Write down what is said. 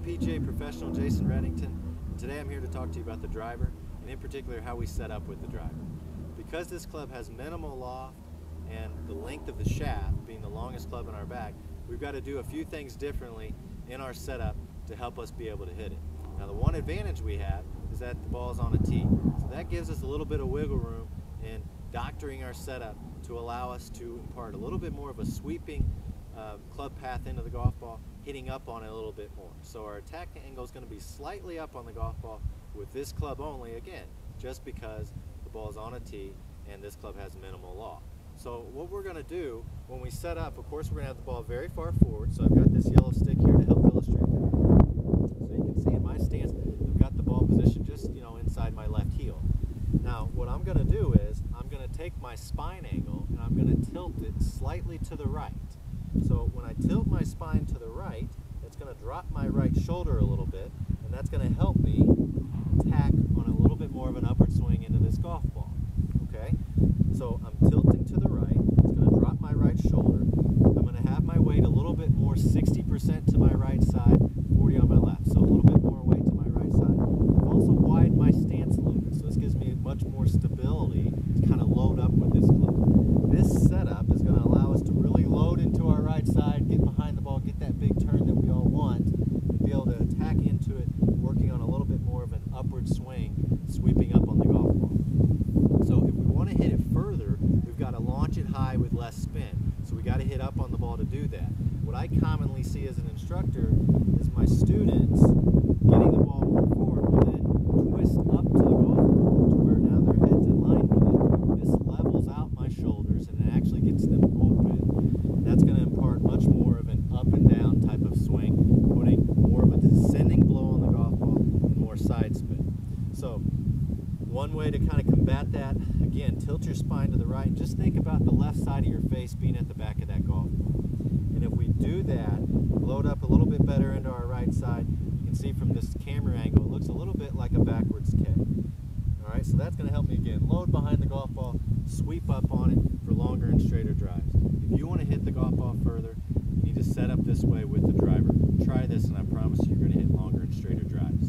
PGA professional Jason Reddington, and today I'm here to talk to you about the driver, and in particular how we set up with the driver. Because this club has minimal loft and the length of the shaft being the longest club in our bag, we've got to do a few things differently in our setup to help us be able to hit it. Now the one advantage we have is that the ball is on a tee, so that gives us a little bit of wiggle room in doctoring our setup to allow us to impart a little bit more of a sweeping club path into the golf ball, hitting up on it a little bit more. So our attack angle is going to be slightly up on the golf ball with this club only, again, just because the ball is on a tee and this club has minimal loft. So what we're going to do when we set up, of course we're going to have the ball very far forward, so I've got this yellow stick here to help illustrate that. So you can see in my stance, I've got the ball positioned just, inside my left heel. Now what I'm going to do is, I'm going to take my spine angle and I'm going to tilt it slightly to the right. So when I tilt my spine to the right, it's going to drop my right shoulder a little bit, and that's going to help me tack on a little bit more of an upward swing into this golf ball. Okay? So I'm tilting to the right, it's going to drop my right shoulder, I'm going to have my weight a little bit more 60% to my right side, 40 on my left, so a little bit more weight to my right side. I've also widened my stance a little bit, so this gives me much more stability to kind of load up with this club. This setup is going to allow us to really load into our right side, get behind the ball, get that big turn that we all want, and be able to attack into it, working on a little bit more of an upward swing, sweeping up on the golf ball. So if we want to hit it further, we've got to launch it high with less spin. So we got to hit up on the ball to do that. What I commonly see as an instructor is my students getting the ball more forward will then twist up to the golf ball to where now their head's in line with it. This levels out my shoulders and it actually gets them open. That's going to impart much more of an up and down type of swing, putting more of a descending blow on the golf ball and more side spin. So one way to kind of combat that, again, tilt your spine to the right and just think about the left side of your face being at the back of that golf ball. And if we do that, load up a little bit better into our right side, you can see from this camera angle, it looks a little bit like a backwards K. Alright, so that's going to help me again, load behind the golf ball, sweep up on it for longer and straighter drives. If you want to hit the golf ball further, you need to set up this way with the driver. Try this and I promise you you're going to hit longer and straighter drives.